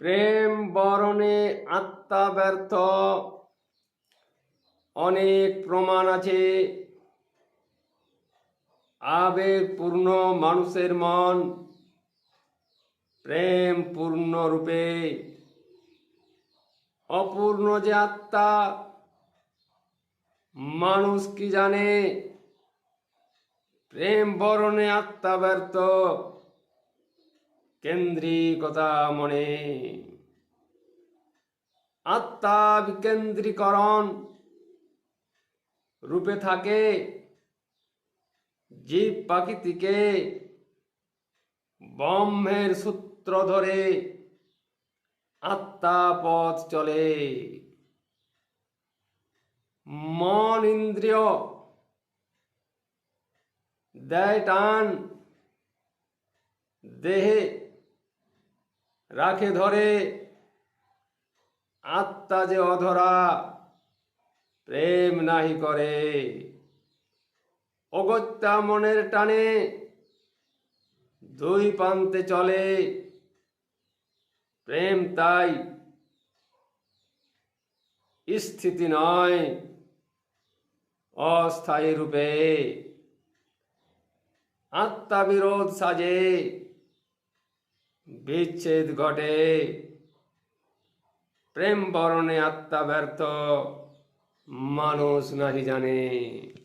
প্রেম বরণে আত্মা ব্যর্থ। অনেক প্রমাণ আছে। আবেগপূর্ণ মানুষের মন প্রেম পূর্ণ রূপে। অপূর্ণ যে আত্মা মানুষ কি জানে। প্রেম বরণে আত্মা ব্যর্থ, কেন্দ্রিকতা মনে। আত্মা বিকেন্দ্রীকরণ রূপে থাকে। জীব প্রকৃতিকে ব্রহ্মের সূত্র ধরে আত্মা পথ চলে। মন ইন্দ্রিয় দেয় টান, দেহে রাখে ধরে। আত্মা যে অধরা, প্রেম নাহি করে। অগত্যা মনের টানে দুই প্রান্তে চলে। প্রেম তাই স্থিতি নয়, অস্থায়ী রূপে। আত্মা বিরোধ সাজে, বিচ্ছেদ ঘটে। প্রেম বরণে আত্মা ব্যর্থ, মানুষ নাহি জানে।